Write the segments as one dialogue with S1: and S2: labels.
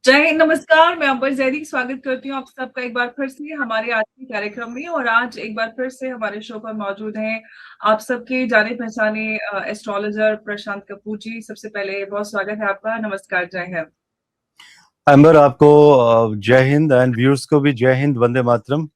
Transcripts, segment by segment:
S1: जय हिंद, नमस्कार। मैं अंबर जैदी स्वागत करती हूँ आप सबका एक बार फिर से हमारे आज के कार्यक्रम में। और आज एक बार फिर से हमारे शो पर मौजूद हैं आप सबके जाने पहचाने एस्ट्रोलॉजर प्रशांत कपूर जी। सबसे पहले बहुत स्वागत है आपका। नमस्कार, जय हिंद।
S2: अंबर, आपको जय हिंद एंड व्यूअर्स को भी जय हिंद, वंदे मातरम।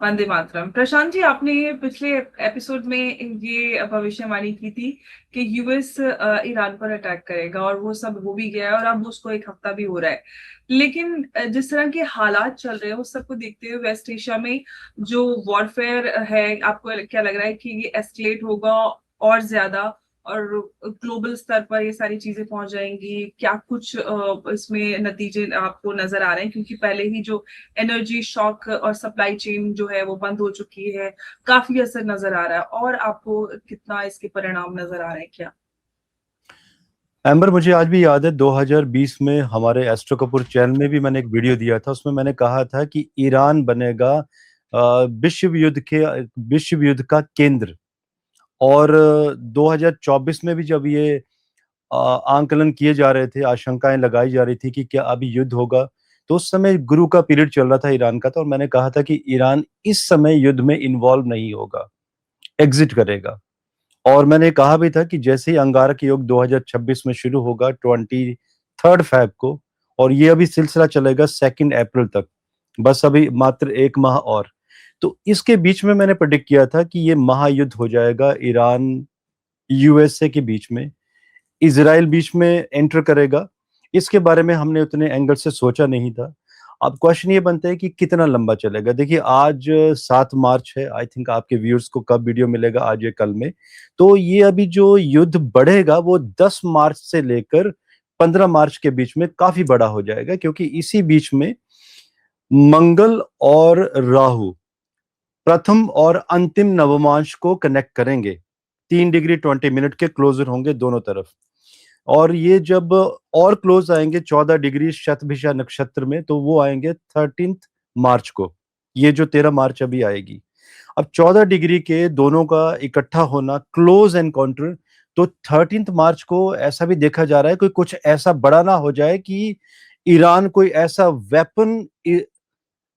S1: वंदे मातरम। प्रशांत जी, आपने पिछले एपिसोड में ये भविष्यवाणी की थी कि यूएस ईरान पर अटैक करेगा, और वो सब हो भी गया है और अब उसको एक हफ्ता भी हो रहा है। लेकिन जिस तरह के हालात चल रहे हैं उस सबको देखते हुए वेस्ट एशिया में जो वॉरफेयर है, आपको क्या लग रहा है कि ये एस्केलेट होगा और ज्यादा, और ग्लोबल स्तर पर ये सारी चीजें पहुंच जाएंगी? क्या कुछ इसमें नतीजे आपको नजर आ रहे हैं? क्योंकि पहले ही जो एनर्जी शॉक और सप्लाई चेन जो है वो बंद हो चुकी है, काफी असर नजर आ रहा है। और आपको कितना इसके परिणाम नजर आ रहे हैं क्या?
S2: अंबर, मुझे आज भी याद है 2020 में हमारे एस्ट्रो कपूर चैनल में भी मैंने एक वीडियो दिया था। उसमें मैंने कहा था कि ईरान बनेगा विश्व युद्ध का केंद्र। और 2024 में भी जब ये आंकलन किए जा रहे थे, आशंकाएं लगाई जा रही थी कि क्या अभी युद्ध होगा, तो उस समय गुरु का पीरियड चल रहा था ईरान का। तो और मैंने कहा था कि ईरान इस समय युद्ध में इन्वॉल्व नहीं होगा, एग्जिट करेगा। और मैंने कहा भी था कि जैसे ही अंगारक योग 2026 में शुरू होगा 23 फेब को, और ये अभी सिलसिला चलेगा 2 अप्रैल तक, बस अभी मात्र 1 माह और। तो इसके बीच में मैंने प्रेडिक्ट किया था कि ये महायुद्ध हो जाएगा ईरान यूएसए के बीच में, इसराइल बीच में एंटर करेगा। इसके बारे में हमने उतने एंगल से सोचा नहीं था। अब क्वेश्चन ये बनता है कि कितना लंबा चलेगा। देखिए, आज 7 मार्च है। आई थिंक आपके व्यूअर्स को कब वीडियो मिलेगा, आज या कल में। तो ये अभी जो युद्ध बढ़ेगा वो 10 मार्च से लेकर 15 मार्च के बीच में काफी बड़ा हो जाएगा, क्योंकि इसी बीच में मंगल और राहु प्रथम और अंतिम नवमांश को कनेक्ट करेंगे। 3 डिग्री 20 मिनट के क्लोजर होंगे दोनों तरफ। और ये जब और क्लोज आएंगे 14 डिग्री शतभिषा नक्षत्र में, तो वो आएंगे 13 मार्च को। ये जो 13 मार्च अभी आएगी। अब 14 डिग्री के दोनों का इकट्ठा होना, क्लोज एनकाउंटर, तो 13 मार्च को ऐसा भी देखा जा रहा है कि कुछ ऐसा बड़ा ना हो जाए कि ईरान कोई ऐसा वेपन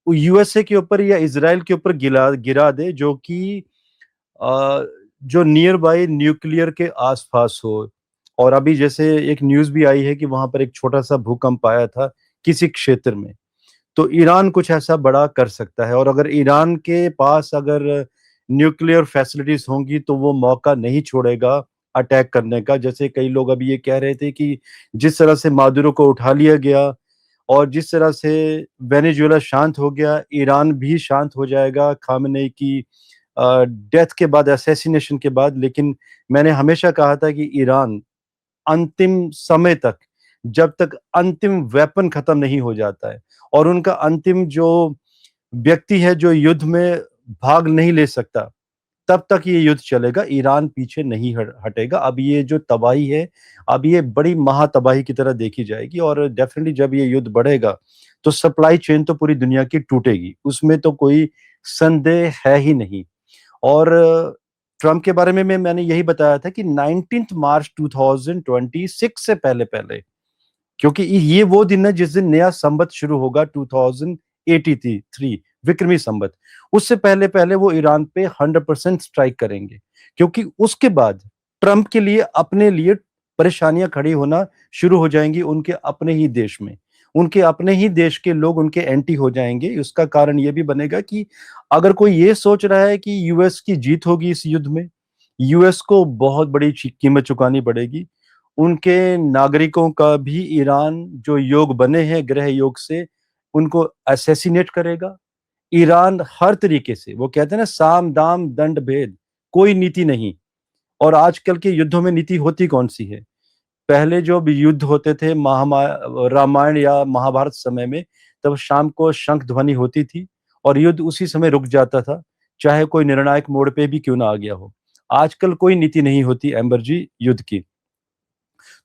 S2: यूएसए के ऊपर या इसराइल के ऊपर गिरा गिरा दे जो कि जो नियर बाय न्यूक्लियर के आसपास हो। और अभी जैसे एक न्यूज भी आई है कि वहां पर एक छोटा सा भूकंप आया था किसी क्षेत्र में। तो ईरान कुछ ऐसा बड़ा कर सकता है, और अगर ईरान के पास अगर न्यूक्लियर फैसिलिटीज होंगी तो वो मौका नहीं छोड़ेगा अटैक करने का। जैसे कई लोग अभी ये कह रहे थे कि जिस तरह से मादुरो को उठा लिया गया और जिस तरह से वेनेजुएला शांत हो गया, ईरान भी शांत हो जाएगा खामेनेई की डेथ के बाद, असैसिनेशन के बाद। लेकिन मैंने हमेशा कहा था कि ईरान अंतिम समय तक, जब तक अंतिम वेपन खत्म नहीं हो जाता है और उनका अंतिम जो व्यक्ति है जो युद्ध में भाग नहीं ले सकता, तब तक ये युद्ध चलेगा। ईरान पीछे नहीं हटेगा। अब ये जो तबाही है, अब ये बड़ी महातबाही की तरह देखी जाएगी। और डेफिनेटली जब ये युद्ध बढ़ेगा तो सप्लाई चेन तो पूरी दुनिया की टूटेगी, उसमें तो कोई संदेह है ही नहीं। और ट्रम्प के बारे में मैंने यही बताया था कि 19 मार्च 2026 से पहले पहले, क्योंकि ये वो दिन है जिस दिन नया संवत शुरू होगा, 2083 विक्रमी संवत। उससे पहले पहले वो ईरान पे 100% स्ट्राइक करेंगे, क्योंकि उसके बाद ट्रम्प के लिए अपने लिए परेशानियां खड़ी होना शुरू हो जाएंगी उनके अपने ही देश में। उनके अपने ही देश के लोग उनके एंटी हो जाएंगे। उसका कारण ये भी बनेगा कि अगर कोई ये सोच रहा है कि यूएस की जीत होगी इस युद्ध में, यूएस को बहुत बड़ी कीमत चुकानी पड़ेगी। उनके नागरिकों का भी ईरान जो योग बने हैं ग्रह योग से, उनको असैसिनेट करेगा। ईरान हर तरीके से, वो कहते हैं ना, साम दाम दंड भेद, कोई नीति नहीं। और आजकल के युद्धों में नीति होती कौन सी है? पहले जो भी युद्ध होते थे रामायण या महाभारत समय में, तब शाम को शंख ध्वनि होती थी और युद्ध उसी समय रुक जाता था, चाहे कोई निर्णायक मोड़ पे भी क्यों ना आ गया हो। आजकल कोई नीति नहीं होती एम्बर जी युद्ध की।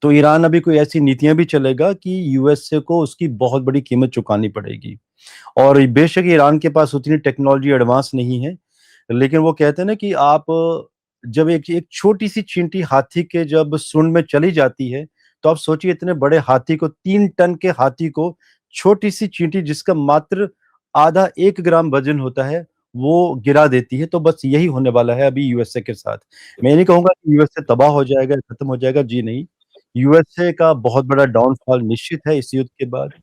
S2: तो ईरान अभी कोई ऐसी नीतियां भी चलेगा कि यूएसए को उसकी बहुत बड़ी कीमत चुकानी पड़ेगी। और बेशक ईरान के पास उतनी टेक्नोलॉजी एडवांस नहीं है, लेकिन वो कहते हैं ना कि आप जब एक एक छोटी सी चींटी हाथी के जब सूंड में चली जाती है, तो आप सोचिए इतने बड़े हाथी को, 3 टन के हाथी को छोटी सी चींटी जिसका मात्र आधा 1 ग्राम वजन होता है वो गिरा देती है। तो बस यही होने वाला है अभी यूएसए के साथ। मैं ये नहीं कहूंगा कि यूएसए तबाह हो जाएगा, खत्म हो जाएगा, जी नहीं। यूएसए का बहुत बड़ा डाउनफॉल निश्चित है इस युद्ध के बाद।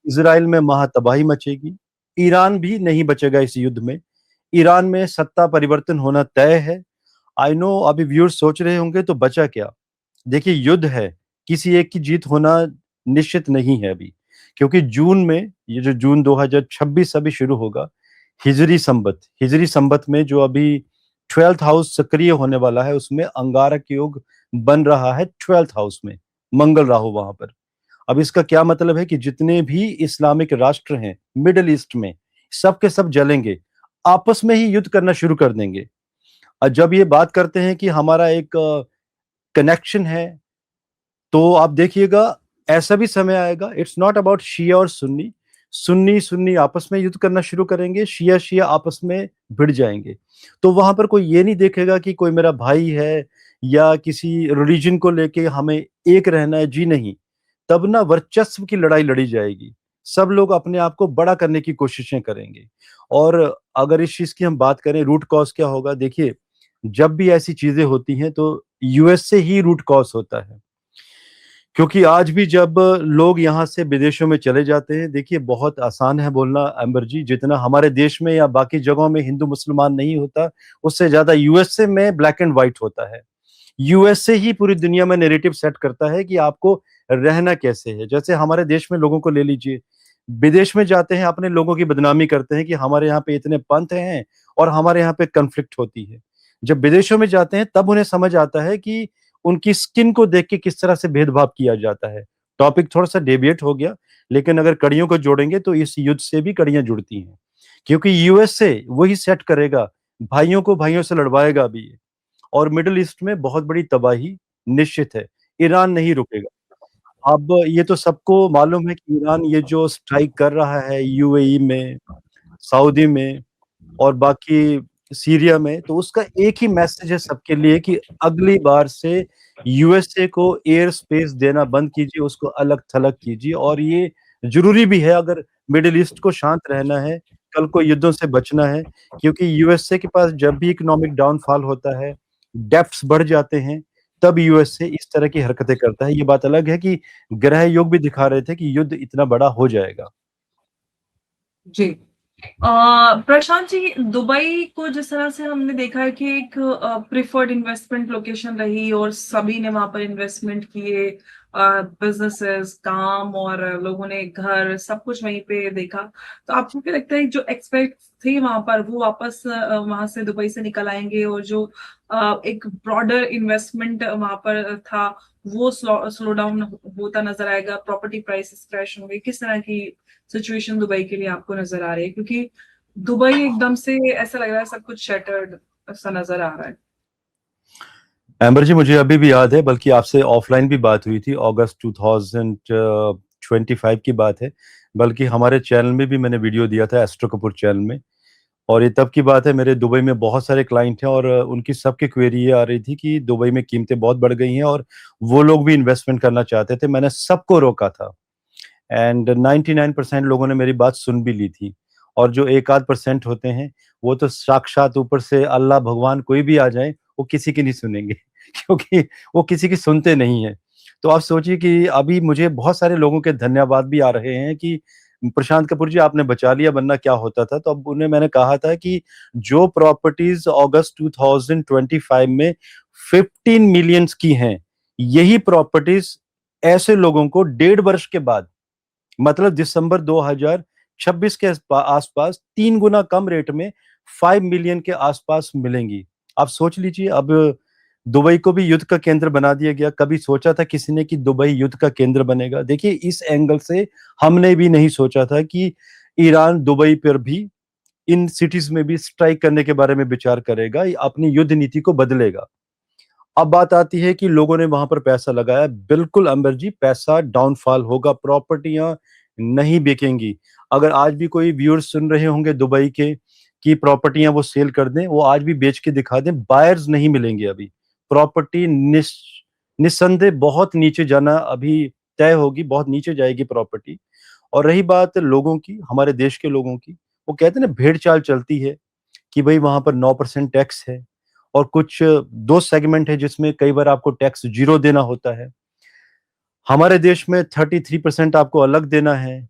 S2: इसराइल में महातबाही मचेगी। ईरान भी नहीं बचेगा इस युद्ध में। ईरान में सत्ता परिवर्तन होना तय है। आई नो अभी व्यूअर्स सोच रहे होंगे तो बचा क्या? देखिए युद्ध है, किसी एक की जीत होना निश्चित नहीं है अभी, क्योंकि जून में, ये जो जून 2026 अभी शुरू होगा, हिजरी संबत में जो अभी 12th हाउस सक्रिय होने वाला है उसमें अंगारक योग बन रहा है 12th हाउस में, मंगल राहु वहां पर। अब इसका क्या मतलब है कि जितने भी इस्लामिक राष्ट्र हैं मिडिल ईस्ट में, सब के सब जलेंगे, आपस में ही युद्ध करना शुरू कर देंगे। और जब ये बात करते हैं कि हमारा एक कनेक्शन है, तो आप देखिएगा ऐसा भी समय आएगा, इट्स नॉट अबाउट शिया और सुन्नी, सुन्नी सुन्नी आपस में युद्ध करना शुरू करेंगे, शिया शिया आपस में भिड़ जाएंगे। तो वहां पर कोई ये नहीं देखेगा कि कोई मेरा भाई है या किसी रिलीजन को लेके हमें एक रहना है, जी नहीं। तब ना वर्चस्व की लड़ाई लड़ी जाएगी, सब लोग अपने आप को बड़ा करने की कोशिशें करेंगे। और अगर इस चीज की हम बात करें रूट कॉज क्या होगा, देखिए जब भी ऐसी चीजें होती हैं तो यूएस से ही रूट कॉज होता है। क्योंकि आज भी जब लोग यहाँ से विदेशों में चले जाते हैं, देखिए बहुत आसान है बोलना अंबर जी, जितना हमारे देश में या बाकी जगहों में हिंदू मुसलमान नहीं होता, उससे ज्यादा यूएसए में ब्लैक एंड व्हाइट होता है। यूएसए ही पूरी दुनिया में नैरेटिव सेट करता है कि आपको रहना कैसे है। जैसे हमारे देश में लोगों को ले लीजिए, विदेश में जाते हैं अपने लोगों की बदनामी करते हैं कि हमारे यहाँ पे इतने पंथ हैं और हमारे यहाँ पे कन्फ्लिक्ट होती है। जब विदेशों में जाते हैं तब उन्हें समझ आता है कि उनकी स्किन को देख के किस तरह से भेदभाव किया जाता है। टॉपिक थोड़ा सा डेविएट हो गया, लेकिन अगर कड़ियों को जोड़ेंगे तो इस युद्ध से भी कड़ियां जुड़ती हैं, क्योंकि यूएसए वही सेट करेगा, भाइयों को भाइयों से लड़वाएगा अभी ये। और मिडिल ईस्ट में बहुत बड़ी तबाही निश्चित है, ईरान नहीं रुकेगा। अब ये तो सबको मालूम है कि ईरान ये जो स्ट्राइक कर रहा है यूएई में, सऊदी में और बाकी सीरिया में, तो उसका एक ही मैसेज है सबके लिए कि अगली बार से यूएसए को एयर स्पेस देना बंद कीजिए, उसको अलग थलग कीजिए। और ये जरूरी भी है अगर मिडिल ईस्ट को शांत रहना है, कल को युद्धों से बचना है। क्योंकि यूएसए के पास जब भी इकोनॉमिक डाउनफॉल होता है, डेप्थ्स बढ़ जाते हैं, तब यूएसए इस तरह की हरकतें करता है। ये बात अलग है कि ग्रह योग भी दिखा रहे थे कि युद्ध इतना बड़ा हो जाएगा।
S1: जी। प्रशांत जी, दुबई को जिस तरह से हमने देखा है कि एक प्रिफर्ड इन्वेस्टमेंट लोकेशन रही और सभी ने वहां पर इन्वेस्टमेंट किए, बिजनेसेस, काम, और लोगों ने घर सब कुछ वहीं पे देखा। तो आपको क्या लगता है जो एक्सपेक्ट थे वहां पर वो वापस वहां से दुबई से निकल आएंगे, और जो एक ब्रॉडर इन्वेस्टमेंट वहां पर था वो स्लो डाउन होता नजर आएगा, प्रॉपर्टी प्राइसेस क्रैश होंगे? किस तरह की सिचुएशन दुबई के लिए आपको नजर आ रही है? क्योंकि दुबई एकदम से ऐसा लग रहा है सब कुछ शटर्ड सा नजर आ रहा है।
S2: एम्बर जी मुझे अभी भी याद है, बल्कि आपसे ऑफलाइन भी बात हुई थी, अगस्त 2025 की बात है। बल्कि हमारे चैनल में भी मैंने वीडियो दिया था, एस्ट्रो कपूर चैनल में। और ये तब की बात है, मेरे दुबई में बहुत सारे क्लाइंट हैं और उनकी सबकी क्वेरी ये आ रही थी कि दुबई में कीमतें बहुत बढ़ गई हैं और वो लोग भी इन्वेस्टमेंट करना चाहते थे। मैंने सबको रोका था एंड 99% लोगों ने मेरी बात सुन भी ली थी। और जो एक आध परसेंट होते हैं वो तो साक्षात ऊपर से अल्लाह भगवान कोई भी आ जाए वो किसी की नहीं सुनेंगे क्योंकि वो किसी की सुनते नहीं है। तो आप सोचिए कि अभी मुझे बहुत सारे लोगों के धन्यवाद भी आ रहे हैं कि प्रशांत कपूर जी आपने बचा लिया, वरना क्या होता था। तो अब उन्हें मैंने कहा था कि जो प्रॉपर्टीज अगस्त 2025 में 15 मिलियंस की हैं, यही प्रॉपर्टीज ऐसे लोगों को 1.5 वर्ष के बाद, मतलब दिसंबर 2026 के आसपास 3 गुना कम रेट में 5 मिलियन के आसपास मिलेंगी। आप सोच लीजिए, अब दुबई को भी युद्ध का केंद्र बना दिया गया। कभी सोचा था किसी ने कि दुबई युद्ध का केंद्र बनेगा? देखिए इस एंगल से हमने भी नहीं सोचा था कि ईरान दुबई पर भी, इन सिटीज में भी स्ट्राइक करने के बारे में विचार करेगा, अपनी युद्ध नीति को बदलेगा। अब बात आती है कि लोगों ने वहां पर पैसा लगाया। बिल्कुल अंबर जी, पैसा डाउनफॉल होगा, प्रॉपर्टियां नहीं बिकेंगी। अगर आज भी कोई व्यूअर्स सुन रहे होंगे दुबई के कि प्रॉपर्टियां वो सेल कर दें, वो आज भी बेच के दिखा दें, बायर्स नहीं मिलेंगे अभी। प्रॉपर्टी निस्संदेह बहुत नीचे जाना अभी तय होगी, बहुत नीचे जाएगी प्रॉपर्टी। और रही बात लोगों की, हमारे देश के लोगों की, वो कहते हैं ना भेड़ चाल चलती है कि भाई वहां पर 9% टैक्स है, और कुछ 2 सेगमेंट है जिसमें कई बार आपको टैक्स 0 देना होता है। हमारे देश में 33% आपको अलग देना है।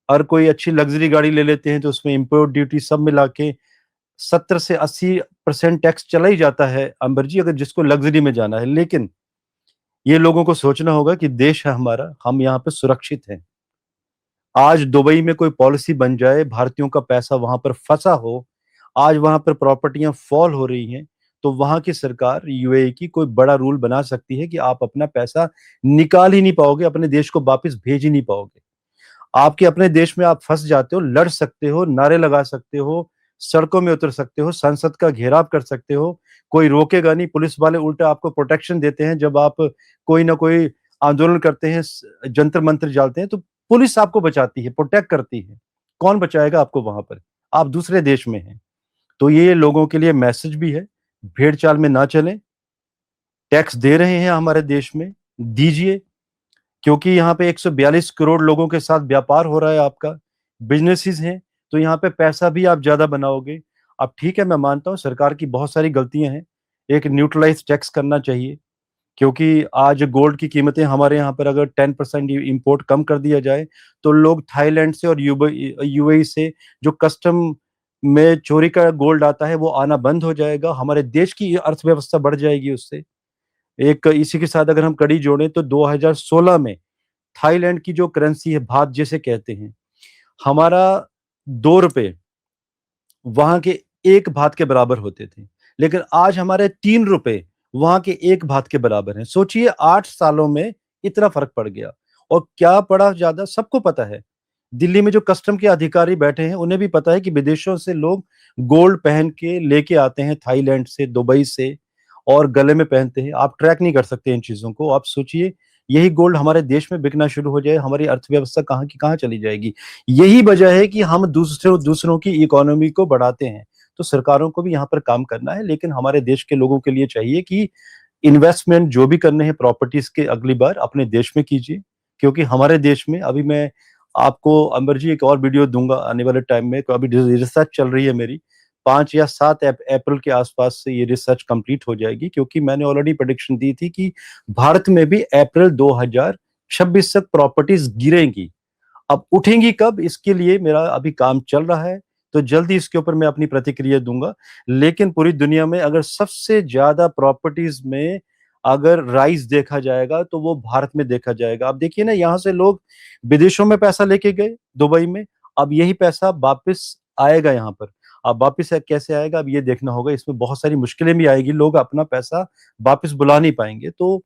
S2: और कोई अच्छी लग्जरी गाड़ी ले लेते हैं तो उसमें इम्पोर्ट ड्यूटी सब मिला के 70 से 80% टैक्स चला ही जाता है अंबर जी, अगर जिसको लग्जरी में जाना है। लेकिन ये लोगों को सोचना होगा कि देश है हमारा, हम यहाँ पे सुरक्षित हैं। आज दुबई में कोई पॉलिसी बन जाए, भारतीयों का पैसा वहां पर फंसा हो, आज वहां पर प्रॉपर्टियां फॉल हो रही हैं, तो वहां की सरकार यूएई की कोई बड़ा रूल बना सकती है कि आप अपना पैसा निकाल ही नहीं पाओगे, अपने देश को वापस भेज ही नहीं पाओगे। आपके अपने देश में आप फंस जाते हो, लड़ सकते हो, नारे लगा सकते हो, सड़कों में उतर सकते हो, संसद का घेराव कर सकते हो, कोई रोकेगा नहीं। पुलिस वाले उल्टा आपको प्रोटेक्शन देते हैं जब आप कोई ना कोई आंदोलन करते हैं, जंतर मंत्र जालते हैं, तो पुलिस आपको बचाती है, प्रोटेक्ट करती है। कौन बचाएगा आपको वहां पर? आप दूसरे देश में हैं। तो ये लोगों के लिए मैसेज भी है, भेड़ चाल में ना चलें। टैक्स दे रहे हैं हमारे देश में, दीजिए, क्योंकि यहाँ पे 142 करोड़ लोगों के साथ व्यापार हो रहा है आपका, बिजनेसेस हैं, तो यहाँ पे पैसा भी आप ज्यादा बनाओगे। अब ठीक है, मैं मानता हूँ सरकार की बहुत सारी गलतियां हैं, एक न्यूट्रलाइज टैक्स करना चाहिए, क्योंकि आज गोल्ड की कीमतें हमारे यहाँ पर अगर 10% इम्पोर्ट कम कर दिया जाए, तो लोग थाईलैंड से और यूएई से जो कस्टम में चोरी का गोल्ड आता है वो आना बंद हो जाएगा, हमारे देश की अर्थव्यवस्था बढ़ जाएगी उससे। एक इसी के साथ अगर हम कड़ी जोड़ें तो 2016 में थाईलैंड की जो करेंसी है, भात जिसे कहते हैं, हमारा 2 रुपए वहां के 1 भात के बराबर होते थे, लेकिन आज हमारे 3 रुपए वहां के 1 भात के बराबर हैं। सोचिए 8 सालों में इतना फर्क पड़ गया। और क्या पड़ा ज्यादा, सबको पता है। दिल्ली में जो कस्टम के अधिकारी बैठे हैं उन्हें भी पता है कि विदेशों से लोग गोल्ड पहन के लेके आते हैं, थाईलैंड से, दुबई से, और गले में पहनते हैं। आप ट्रैक नहीं कर सकते इन चीजों को। आप सोचिए यही गोल्ड हमारे देश में बिकना शुरू हो जाए, हमारी अर्थव्यवस्था कहाँ की कहाँ चली जाएगी। यही वजह है कि हम दूसरों की इकोनॉमी को बढ़ाते हैं। तो सरकारों को भी यहाँ पर काम करना है, लेकिन हमारे देश के लोगों के लिए चाहिए कि इन्वेस्टमेंट जो भी करने हैं प्रॉपर्टीज के, अगली बार अपने देश में कीजिए। क्योंकि हमारे देश में अभी मैं आपको अंबर जी एक और वीडियो दूंगा आने वाले टाइम में, तो अभी रिसर्च चल रही है मेरी, 5 या 7 अप्रैल के आसपास से ये रिसर्च कंप्लीट हो जाएगी, क्योंकि मैंने ऑलरेडी प्रेडिक्शन दी थी कि भारत में भी अप्रैल 2026 तक प्रॉपर्टीज गिरेंगी। अब उठेंगी कब, इसके लिए मेरा अभी काम चल रहा है, तो जल्दी इसके ऊपर मैं अपनी प्रतिक्रिया दूंगा। लेकिन पूरी दुनिया में अगर सबसे ज्यादा प्रॉपर्टीज में अगर राइज देखा जाएगा तो वो भारत में देखा जाएगा। अब देखिए ना, यहाँ से लोग विदेशों में पैसा लेके गए दुबई में, अब यही पैसा वापस आएगा यहाँ पर। अब वापस कैसे आएगा, अब ये देखना होगा। इसमें बहुत सारी मुश्किलें भी आएगी, लोग अपना पैसा वापस बुला नहीं पाएंगे। तो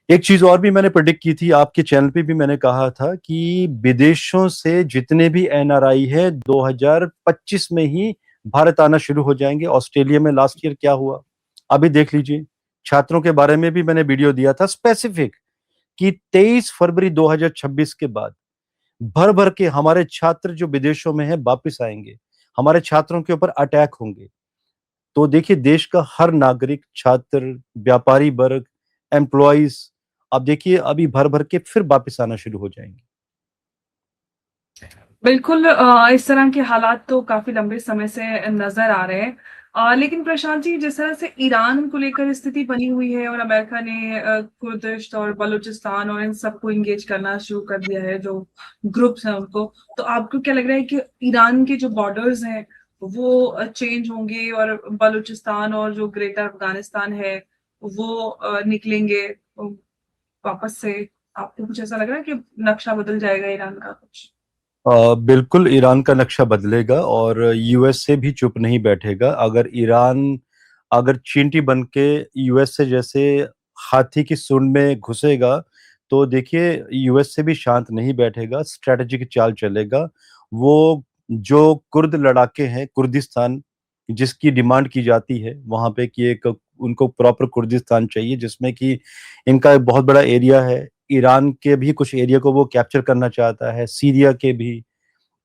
S2: एक चीज और भी मैंने प्रेडिक्ट की थी, आपके चैनल पे भी मैंने कहा था कि विदेशों से जितने भी एनआरआई है 2025 में ही भारत आना शुरू हो जाएंगे। ऑस्ट्रेलिया में लास्ट ईयर क्या हुआ, अभी देख लीजिए। छात्रों के बारे में भी मैंने वीडियो दिया था स्पेसिफिक, कि 23 फरवरी 2026 के बाद भर भर के हमारे छात्र जो विदेशों में हैं वापस आएंगे, हमारे छात्रों के ऊपर अटैक होंगे। तो देखिए देश का हर नागरिक, छात्र, व्यापारी वर्ग, एम्प्लॉइज, अब देखिए अभी भर भर के फिर वापस आना शुरू हो जाएंगे।
S1: बिल्कुल इस तरह के हालात तो काफी लंबे समय से नजर आ रहे हैं। लेकिन प्रशांत जी, जिस तरह से ईरान को लेकर स्थिति बनी हुई है और अमेरिका ने कुर्दिश और बलूचिस्तान और इन सबको इंगेज करना शुरू कर दिया है, जो ग्रुप्स हैं उनको, तो आपको क्या लग रहा है कि ईरान के जो बॉर्डर्स हैं वो चेंज होंगे और बलूचिस्तान और जो ग्रेटर अफगानिस्तान है वो निकलेंगे वापस से? आपको कुछ ऐसा लग रहा है कि नक्शा बदल जाएगा ईरान का कुछ?
S2: बिल्कुल ईरान का नक्शा बदलेगा, और यूएसए भी चुप नहीं बैठेगा। अगर ईरान अगर चींटी बन के यूएसए जैसे हाथी की सूंड में घुसेगा, तो देखिए यूएसए भी शांत नहीं बैठेगा, स्ट्रेटेजिक चाल चलेगा। वो जो कुर्द लड़ाके हैं, कुर्दिस्तान जिसकी डिमांड की जाती है वहां पे कि एक उनको प्रॉपर कुर्दिस्तान चाहिए, जिसमें कि इनका एक बहुत बड़ा एरिया है, ईरान के भी कुछ एरिया को वो कैप्चर करना चाहता है, सीरिया के भी,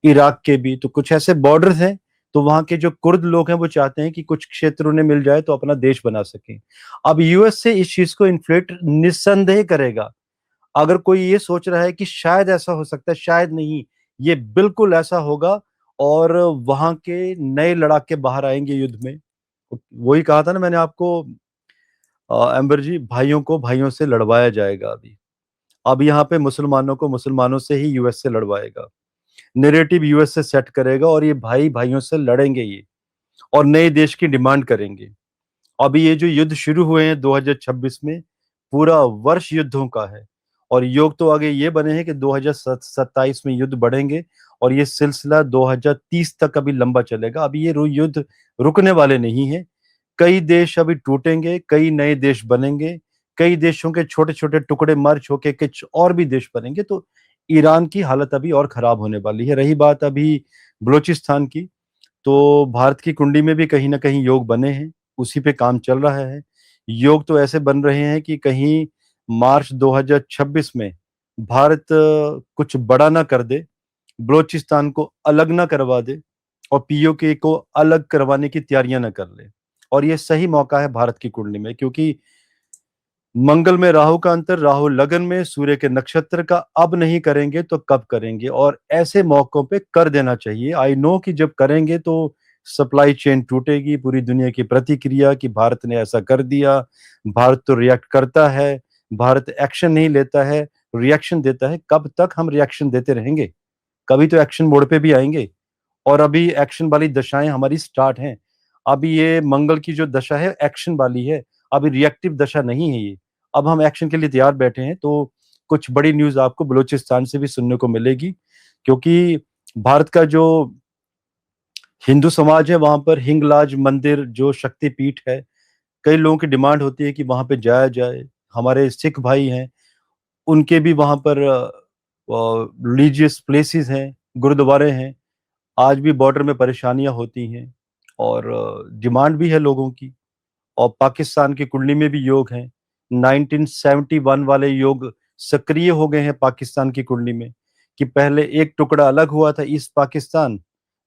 S2: इराक के भी, तो कुछ ऐसे बॉर्डर्स हैं। तो वहां के जो कुर्द लोग हैं वो चाहते हैं कि कुछ क्षेत्र उन्हें मिल जाए तो अपना देश बना सके। अब यूएसए इस चीज को इन्फ्लेट निस्संदेह करेगा। अगर कोई ये सोच रहा है कि शायद ऐसा हो सकता है, शायद नहीं, ये बिल्कुल ऐसा होगा। और वहां के नए लड़ाके बाहर आएंगे युद्ध में। वही कहा था ना मैंने आपको, अंबर जी, भाइयों को भाइयों से लड़वाया जाएगा अभी। अब यहाँ पे मुसलमानों को मुसलमानों से ही यूएस से लड़वाएगा। नेरेटिव यूएस से सेट करेगा और ये भाई भाइयों से लड़ेंगे ये, और नए देश की डिमांड करेंगे। अभी ये जो युद्ध शुरू हुए हैं 2026 में, पूरा वर्ष युद्धों का है। और योग तो आगे ये बने हैं कि 2027 में युद्ध बढ़ेंगे और ये सिलसिला 2030 तक अभी लंबा चलेगा। अभी ये युद्ध रुकने वाले नहीं है। कई देश अभी टूटेंगे, कई नए देश बनेंगे, कई देशों के छोटे छोटे टुकड़े मर्ज होके कुछ और भी देश बनेंगे। तो ईरान की हालत अभी और खराब होने वाली है। रही बात अभी बलूचिस्तान की, तो भारत की कुंडी में भी कहीं ना कहीं योग बने हैं, उसी पे काम चल रहा है। योग तो ऐसे बन रहे हैं कि कहीं मार्च 2026 में भारत कुछ बड़ा ना कर दे, बलूचिस्तान को अलग ना करवा दे और पीओके को अलग करवाने की तैयारियां ना कर ले। और ये सही मौका है भारत की कुंडली में, क्योंकि मंगल में राहु का अंतर, राहु लगन में, सूर्य के नक्षत्र का, अब नहीं करेंगे तो कब करेंगे। और ऐसे मौकों पे कर देना चाहिए। आई नो कि जब करेंगे तो सप्लाई चेन टूटेगी, पूरी दुनिया की प्रतिक्रिया कि भारत ने ऐसा कर दिया। भारत तो रिएक्ट करता है, भारत एक्शन नहीं लेता है, रिएक्शन देता है। कब तक हम रिएक्शन देते रहेंगे? कभी तो एक्शन मोड पे भी आएंगे। और अभी एक्शन वाली दशाएं हमारी स्टार्ट हैं। अभी ये मंगल की जो दशा है एक्शन वाली है, अभी रिएक्टिव दशा नहीं है ये। अब हम एक्शन के लिए तैयार बैठे हैं। तो कुछ बड़ी न्यूज आपको बलूचिस्तान से भी सुनने को मिलेगी, क्योंकि भारत का जो हिंदू समाज है वहां पर हिंगलाज मंदिर जो शक्ति पीठ है, कई लोगों की डिमांड होती है कि वहां पे जाया जाए। हमारे सिख भाई हैं, उनके भी वहां पर रिलीजियस प्लेसेस हैं, गुरुद्वारे हैं। आज भी बॉर्डर में परेशानियां होती हैं और डिमांड भी है लोगों की। और पाकिस्तान की कुंडली में भी योग हैं। 1971 वाले योग सक्रिय हो गए हैं पाकिस्तान की कुंडली में, कि पहले एक टुकड़ा अलग हुआ था ईस्ट पाकिस्तान,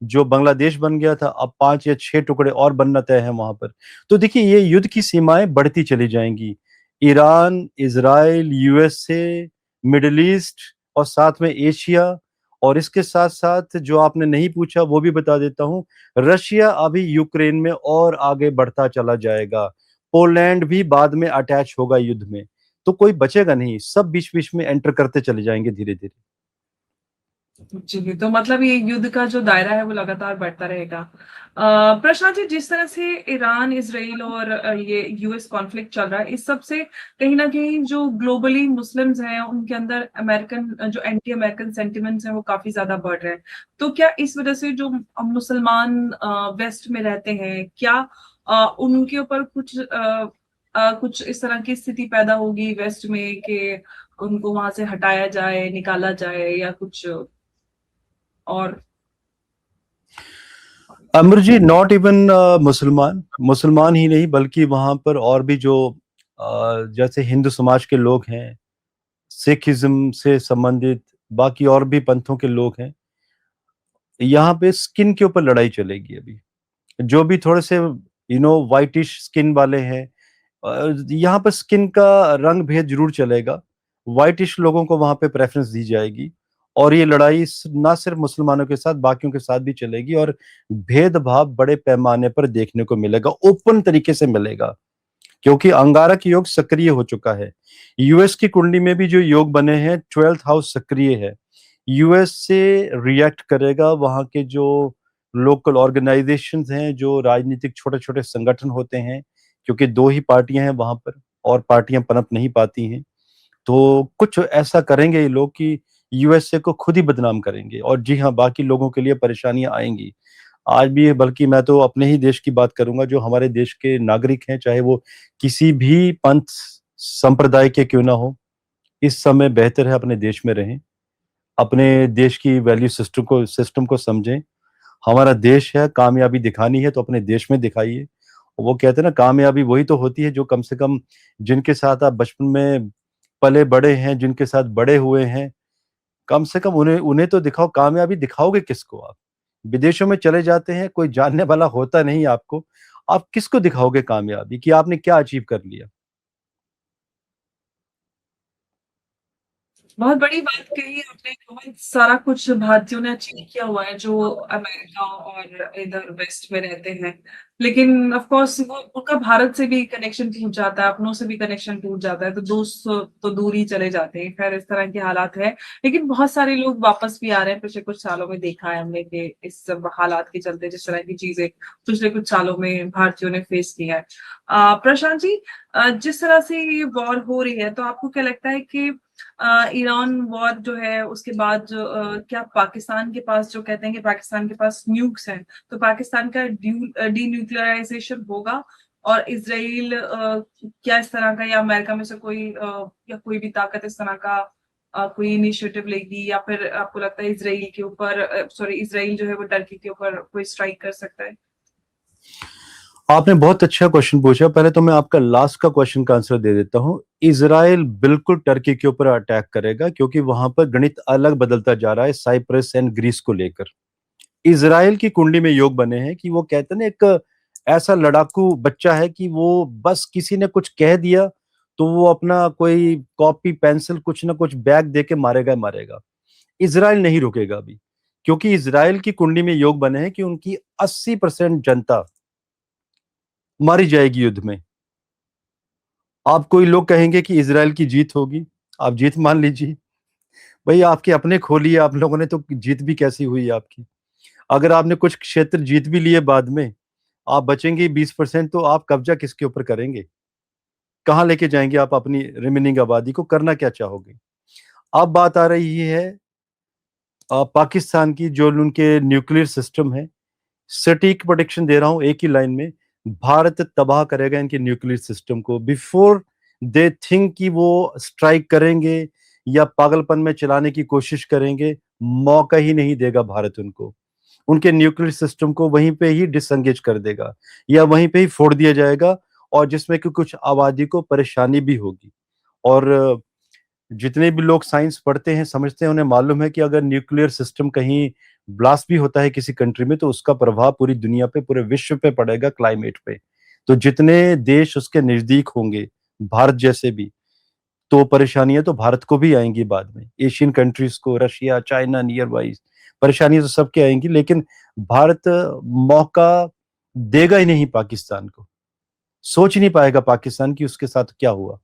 S2: जो बांग्लादेश बन गया था। अब 5 या 6 टुकड़े और बनना तय है वहां पर। तो देखिए ये युद्ध की सीमाएं बढ़ती चली जाएंगी। Iran, Israel, USA, middle east और साथ में एशिया। और इसके साथ साथ जो आपने नहीं पूछा वो भी बता देता हूं, रशिया अभी यूक्रेन में और आगे बढ़ता चला जाएगा। पोलैंड भी बाद में अटैच होगा युद्ध में। तो कोई बचेगा नहीं, सब बीच बीच में एंटर करते चले जाएंगे धीरे धीरे।
S1: जी, तो मतलब ये युद्ध का जो दायरा है वो लगातार बढ़ता रहेगा। प्रशांत जी, जिस तरह से ईरान, इजराइल और ये यूएस कॉन्फ्लिक्ट चल रहा है, इस सब से कहीं ना कहीं जो ग्लोबली मुस्लिम्स हैं उनके अंदर अमेरिकन जो एंटी अमेरिकन सेंटिमेंट्स हैं वो काफी ज्यादा बढ़ रहे हैं। तो क्या इस वजह से जो मुसलमान वेस्ट में रहते हैं, क्या उनके ऊपर कुछ इस तरह की स्थिति पैदा होगी वेस्ट में कि उनको वहां से हटाया जाए, निकाला जाए, या कुछ और?
S2: अमर जी, नॉट इवन मुसलमान, मुसलमान ही नहीं बल्कि वहां पर और भी जो जैसे हिंदू समाज के लोग हैं, सिखिज्म से संबंधित बाकी और भी पंथों के लोग हैं। यहाँ पे स्किन के ऊपर लड़ाई चलेगी अभी। जो भी थोड़े से वाइटिश स्किन वाले हैं, यहाँ पर स्किन का रंग भेद जरूर चलेगा। वाइटिश लोगों को वहां पे प्रेफरेंस दी जाएगी। और ये लड़ाई ना सिर्फ मुसलमानों के साथ, बाकियों के साथ भी चलेगी। और भेदभाव बड़े पैमाने पर देखने को मिलेगा, ओपन तरीके से मिलेगा, क्योंकि अंगारक योग सक्रिय हो चुका है। यूएस की कुंडली में भी जो योग बने हैं, 12th हाउस सक्रिय है। यूएस से रिएक्ट करेगा वहां के जो लोकल ऑर्गेनाइजेशंस हैं, जो राजनीतिक छोटे छोटे संगठन होते हैं, क्योंकि 2 ही पार्टियां हैं वहां पर और पार्टियां पनप नहीं पाती हैं। तो कुछ ऐसा करेंगे ये लोग कि यूएसए को खुद ही बदनाम करेंगे। और जी हाँ, बाकी लोगों के लिए परेशानियां आएंगी। आज भी है, बल्कि मैं तो अपने ही देश की बात करूंगा। जो हमारे देश के नागरिक हैं, चाहे वो किसी भी पंथ संप्रदाय के क्यों ना हो, इस समय बेहतर है अपने देश में रहें, अपने देश की वैल्यू सिस्टम को समझें। हमारा देश है, कामयाबी दिखानी है तो अपने देश में दिखाइए। वो कहते हैं ना, कामयाबी वही तो होती है जो कम से कम जिनके साथ आप बचपन में पले बड़े हैं, जिनके साथ बड़े हुए हैं, कम से कम उन्हें उन्हें तो दिखाओ। कामयाबी दिखाओगे किसको आप? विदेशों में चले जाते हैं, कोई जानने वाला होता नहीं आपको, आप किसको दिखाओगे कामयाबी कि आपने क्या अचीव कर लिया?
S1: बहुत बड़ी बात कही आपने, बहुत सारा कुछ भारतीयों ने अचीव किया हुआ है जो अमेरिका और इधर वेस्ट में रहते हैं। लेकिन ऑफ कोर्स वो उनका भारत से भी कनेक्शन टूट जाता है, अपनों से भी कनेक्शन टूट जाता है, तो दोस्त तो दूर ही चले जाते हैं। खैर इस तरह के हालात है, लेकिन बहुत सारे लोग वापस भी आ रहे हैं। पिछले कुछ सालों में देखा है हमने कि इस सब हालात के चलते जिस तरह की चीजें पिछले कुछ सालों में भारतीयों ने फेस किया है। प्रशांत जी, जिस तरह से ये वॉर हो रही है, तो आपको क्या लगता है कि ईरान वॉर जो है उसके बाद जो क्या पाकिस्तान के पास, जो कहते हैं कि पाकिस्तान के पास न्यूक्स हैं, तो पाकिस्तान का डीन्यूक्लियराइजेशन होगा? और इसराइल क्या इस तरह का, या अमेरिका में से कोई या कोई भी ताकत इस तरह का कोई इनिशिएटिव लेगी, या फिर आपको लगता है इसराइल के ऊपर सॉरी इसराइल जो है वो टर्की के ऊपर कोई स्ट्राइक कर सकता है?
S2: आपने बहुत अच्छा क्वेश्चन पूछा। पहले तो मैं आपका लास्ट का क्वेश्चन का आंसर दे देता हूं। इजराइल बिल्कुल टर्की के ऊपर अटैक करेगा, क्योंकि वहां पर गणित अलग बदलता जा रहा है साइप्रस एंड ग्रीस को लेकर। इजराइल की कुंडली में योग बने हैं कि वो कहते हैं ना, एक ऐसा लड़ाकू बच्चा है कि वो बस किसी ने कुछ कह दिया तो वो अपना कोई कॉपी पेंसिल कुछ ना कुछ बैग दे के मारेगा ही मारेगा। इजराइल नहीं रुकेगा अभी, क्योंकि इजराइल की कुंडली में योग बने हैं कि उनकी 80% जनता मारी जाएगी युद्ध में। आप कोई लोग कहेंगे कि इजराइल की जीत होगी, आप जीत मान लीजिए। भाई आपके अपने खोलिए, आप लोगों ने तो जीत भी कैसी हुई आपकी। अगर आपने कुछ क्षेत्र जीत भी लिए बाद में, आप बचेंगे 20%, तो आप कब्जा किसके ऊपर करेंगे? कहाँ लेके जाएंगे आप अपनी रिमेनिंग आबादी को? करना क्या चाहोगे? अब बात आ रही है पाकिस्तान की, जो उनके न्यूक्लियर सिस्टम है। सटीक प्रोडिक्शन दे रहा हूं एक ही लाइन में, भारत तबाह करेगा इनके न्यूक्लियर सिस्टम को बिफोर दे थिंक कि वो स्ट्राइक करेंगे या पागलपन में चलाने की कोशिश करेंगे। मौका ही नहीं देगा भारत उनको। उनके न्यूक्लियर सिस्टम को वहीं पे ही डिसंगेज कर देगा, या वहीं पे ही फोड़ दिया जाएगा, और जिसमें कि कुछ आबादी को परेशानी भी होगी। और जितने भी लोग साइंस पढ़ते हैं, समझते हैं, उन्हें मालूम है कि अगर न्यूक्लियर सिस्टम कहीं ब्लास्ट भी होता है किसी कंट्री में, तो उसका प्रभाव पूरी दुनिया पे, पूरे विश्व पे पड़ेगा, क्लाइमेट पे। तो जितने देश उसके नजदीक होंगे, भारत जैसे भी, तो परेशानियां तो भारत को भी आएंगी बाद में। एशियन कंट्रीज को, रशिया, चाइना, नियर वाइज परेशानियां तो सबके आएंगी, लेकिन भारत मौका देगा ही नहीं पाकिस्तान को। सोच ही नहीं पाएगा पाकिस्तान की उसके साथ क्या हुआ।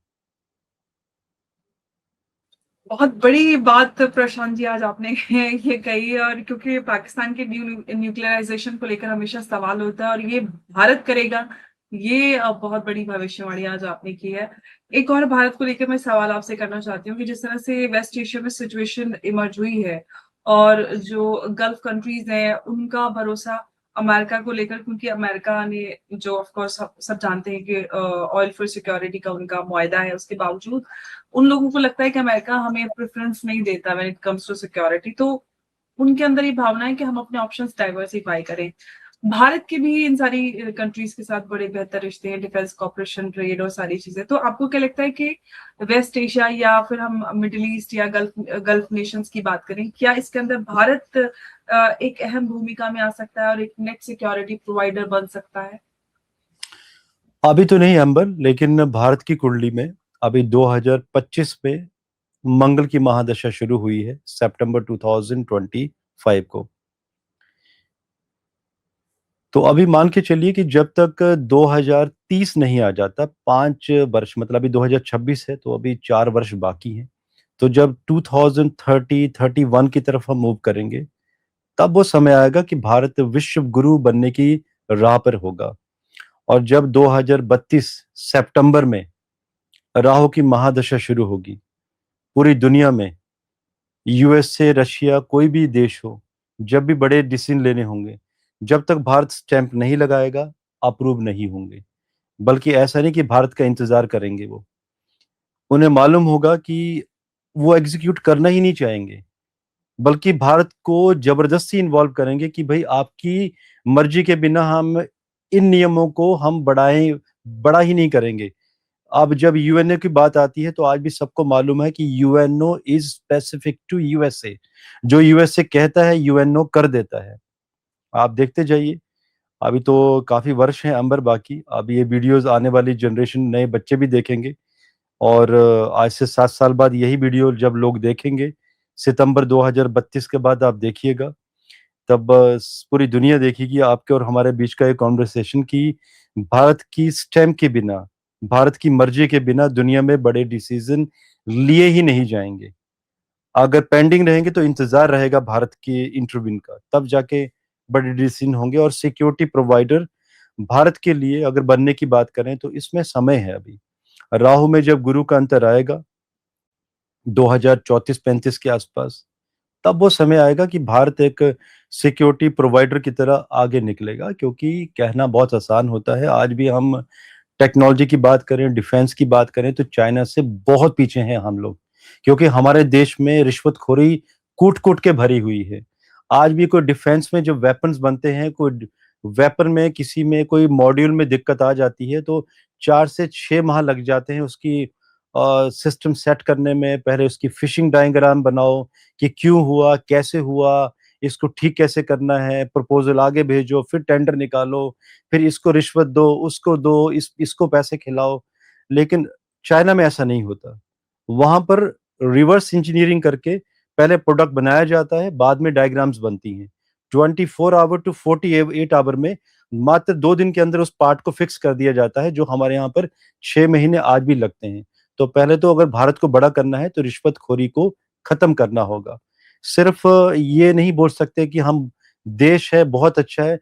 S1: बहुत बड़ी बात प्रशांत जी आज आपने ये कही, और क्योंकि पाकिस्तान के न्यूक्लियराइजेशन को लेकर हमेशा सवाल होता है, और ये भारत करेगा, ये बहुत बड़ी भविष्यवाणी आज आपने की है। एक और भारत को लेकर मैं सवाल आपसे करना चाहती हूँ कि जिस तरह से वेस्ट एशिया में सिचुएशन इमर्ज हुई है, और जो गल्फ कंट्रीज हैं उनका भरोसा अमेरिका को लेकर, क्योंकि अमेरिका ने, जो ऑफ कोर्स सब जानते हैं कि ऑयल फॉर सिक्योरिटी का उनका मुआहदा है, उसके बावजूद उन लोगों को लगता है कि अमेरिका हमें प्रेफरेंस नहीं देता when it comes to security. तो उनके अंदर ये भावना है कि हम अपने ऑप्शंस डाइवर्सिफाई करें। भारत के भी इन सारी कंट्रीज के साथ बड़े बेहतर रिश्ते हैं, डिफेंस कॉपरेशन, ट्रेड और सारी चीजें। तो आपको क्या लगता है कि वेस्ट एशिया, या फिर हम मिडिल ईस्ट या गल्फ गल्फ नेशंस की बात करें, क्या इसके अंदर भारत एक अहम भूमिका में आ सकता है और एक नेट सिक्योरिटी प्रोवाइडर बन सकता है?
S2: अभी तो नहीं अंबर, लेकिन भारत की कुंडली में अभी 2025 में मंगल की महादशा शुरू हुई है, सितंबर 2025 को। तो अभी मान के चलिए कि जब तक 2030 नहीं आ जाता, 5 वर्ष, मतलब अभी 2026 है, तो अभी 4 वर्ष बाकी हैं। तो जब 2030-31 की तरफ हम मूव करेंगे, तब वो समय आएगा कि भारत विश्व गुरु बनने की राह पर होगा। और जब 2032 सितंबर में राहु की महादशा शुरू होगी, पूरी दुनिया में यूएसए, रशिया, कोई भी देश हो, जब भी बड़े डिसीजन लेने होंगे, जब तक भारत स्टैंप नहीं लगाएगा, अप्रूव नहीं होंगे। बल्कि ऐसा नहीं कि भारत का इंतजार करेंगे, वो, उन्हें मालूम होगा कि वो एग्जीक्यूट करना ही नहीं चाहेंगे, बल्कि भारत को जबरदस्ती इन्वॉल्व करेंगे कि भाई आपकी मर्जी के बिना हम इन नियमों को हम बड़ा ही नहीं करेंगे। अब जब यूएनओ की बात आती है, तो आज भी सबको मालूम है कि UNO is specific to USA. जो यूएसए कहता है, यूएनओ कर देता है। आप देखते जाइए, अभी तो काफी वर्ष हैं अंबर बाकी, अब ये वीडियोस आने वाली जनरेशन, नए बच्चे भी देखेंगे। और आज से 7 साल बाद यही वीडियो जब लोग देखेंगे, सितंबर 2032 के बाद आप देखिएगा, तब पूरी दुनिया देखेगी आपके और हमारे बीच का एक कॉन्वर्सेशन की भारत की स्टैम्प के बिना, भारत की मर्जी के बिना दुनिया में बड़े डिसीजन लिए ही नहीं जाएंगे। अगर पेंडिंग रहेंगे तो इंतजार रहेगा भारत के इंटरव्यून का, तब जाके बड़े डिसीजन होंगे। और सिक्योरिटी प्रोवाइडर भारत के लिए अगर बनने की बात करें तो इसमें समय है अभी। राहु में जब गुरु का अंतर आएगा 2034-35 के आसपास, तब वो समय आएगा कि भारत एक सिक्योरिटी प्रोवाइडर की तरह आगे निकलेगा। क्योंकि कहना बहुत आसान होता है, आज भी हम टेक्नोलॉजी की बात करें, डिफेंस की बात करें तो चाइना से बहुत पीछे हैं हम लोग, क्योंकि हमारे देश में रिश्वतखोरी कूट कूट के भरी हुई है। आज भी कोई डिफेंस में जो वेपन्स बनते हैं, कोई वेपन में किसी में कोई मॉड्यूल में दिक्कत आ जाती है तो 4 से 6 माह लग जाते हैं उसकी सिस्टम सेट करने में। पहले उसकी फिशिंग डायग्राम बनाओ कि क्यों हुआ, कैसे हुआ, इसको ठीक कैसे करना है, प्रपोजल आगे भेजो, फिर टेंडर निकालो, फिर इसको रिश्वत दो, उसको दो, इसको पैसे खिलाओ। लेकिन चाइना में ऐसा नहीं होता। वहां पर रिवर्स इंजीनियरिंग करके पहले प्रोडक्ट बनाया जाता है, बाद में डायग्राम्स बनती हैं। 24 आवर टू 48 आवर में मात्र 2 दिन के अंदर उस पार्ट को फिक्स कर दिया जाता है, जो हमारे यहाँ पर 6 महीने आज भी लगते हैं। तो पहले तो अगर भारत को बड़ा करना है तो रिश्वतखोरी को खत्म करना होगा। सिर्फ ये नहीं बोल सकते कि हम देश है बहुत अच्छा है।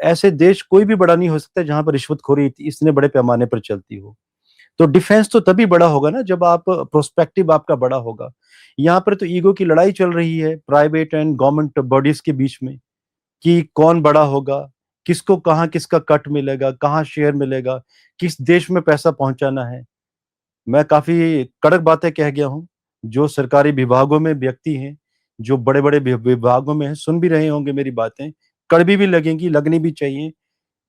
S2: ऐसे देश कोई भी बड़ा नहीं हो सकता जहां पर रिश्वतखोरी इतने बड़े पैमाने पर चलती हो। तो डिफेंस तो तभी बड़ा होगा ना जब आप प्रोस्पेक्टिव आपका बड़ा होगा। यहाँ पर तो ईगो की लड़ाई चल रही है प्राइवेट एंड गवर्नमेंट बॉडीज के बीच में कि कौन बड़ा होगा, किसको कहाँ किसका कट मिलेगा, कहाँ शेयर मिलेगा, किस देश में पैसा पहुंचाना है। मैं काफी कड़क बातें कह गया हूँ। जो सरकारी विभागों में व्यक्ति हैं, जो बड़े बड़े विभागों में हैं, सुन भी रहे होंगे मेरी बातें, कड़वी भी लगेंगी, लगनी भी चाहिए।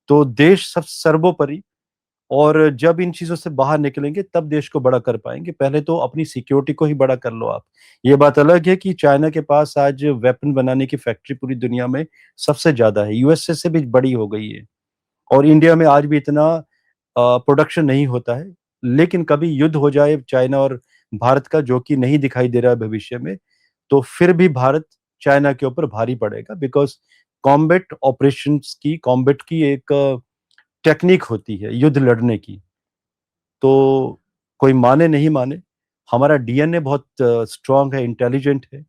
S2: तो देश सब सर्वोपरि, और जब इन चीजों से बाहर निकलेंगे तब देश को बड़ा कर पाएंगे। पहले तो अपनी सिक्योरिटी को ही बड़ा कर लो आप। ये बात अलग है कि चाइना के पास आज वेपन बनाने की फैक्ट्री पूरी दुनिया में सबसे ज्यादा है, यूएसए से भी बड़ी हो गई है। और इंडिया में आज भी इतना प्रोडक्शन नहीं होता है। लेकिन कभी युद्ध हो जाए चाइना और भारत का, जो कि नहीं दिखाई दे रहा है भविष्य में, तो फिर भी भारत चाइना के ऊपर भारी पड़ेगा। बिकॉज कॉम्बैट ऑपरेशंस की, कॉम्बैट की एक टेक्निक होती है युद्ध लड़ने की। तो कोई माने नहीं माने, हमारा डीएनए बहुत स्ट्रांग है, इंटेलिजेंट है।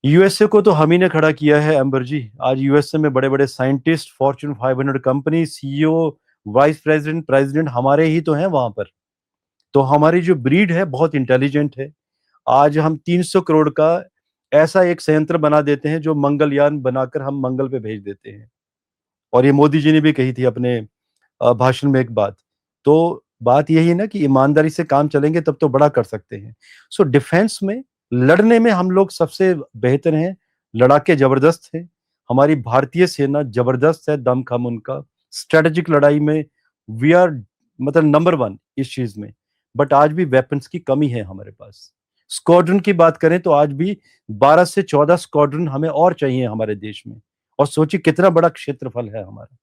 S2: यूएसए को तो हम ही ने खड़ा किया है अंबर जी। आज यूएसए में बड़े बड़े scientist, Fortune 500 company, CEO, vice president, president हमारे ही तो हैं वहां पर। तो हमारी जो ब्रीड है बहुत इंटेलिजेंट है। आज हम 300 करोड़ का ऐसा एक संयंत्र बना देते हैं जो मंगलयान बनाकर हम मंगल पे भेज देते हैं। और ये मोदी जी ने भी कही थी अपने भाषण में एक बात। तो बात यही है ना कि ईमानदारी से काम चलेंगे तब तो बड़ा कर सकते हैं। सो डिफेंस में, लड़ने में हम लोग सबसे बेहतर हैं, लड़ाके जबरदस्त हैं। हमारी भारतीय सेना जबरदस्त है, दमखम उनका। स्ट्रेटेजिक लड़ाई में वी आर मतलब नंबर 1 इस चीज में। बट आज भी वेपन्स की कमी है हमारे पास। स्क्वाड्रन की बात करें तो आज भी 12 से 14 स्क्वाड्रन हमें और चाहिए हमारे देश में। और सोचिए कितना बड़ा क्षेत्रफल है हमारा।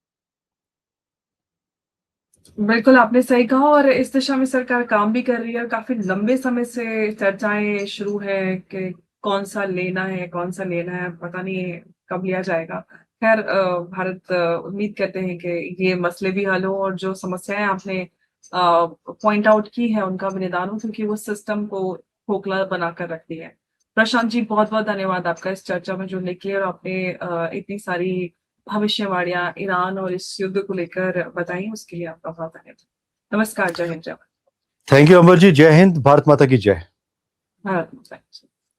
S1: बिल्कुल, आपने सही कहा और इस दिशा में सरकार काम भी कर रही है और काफ़ी लंबे समय से चर्चाएँ शुरू हैं कि कौन-सा लेना है, कौन-सा लेना है, पता नहीं कब लिया जाएगा। ख़ैर भारत उम्मीद करते हैं कि ये मसले भी हल हों और जो समस्याएँ आपने पॉइंट आउट की हैं, उनका भी निदान हो क्योंकि वो सिस्टम को खोखला बनाकर रखती है। प्रशांत जी, बहुत-बहुत धन्यवाद आपका इस चर्चा में जुड़ने के लिए और आपने इतनी सारी भविष्यवाणियाँ ईरान और इस युद्ध को लेकर बताई, उसके लिए आपका बहुत धन्यवाद। नमस्कार, जय हिंद, जय भारत।
S2: Thank you Amar ji. जय हिंद, भारत माता की जय।
S1: भारत माता की जय।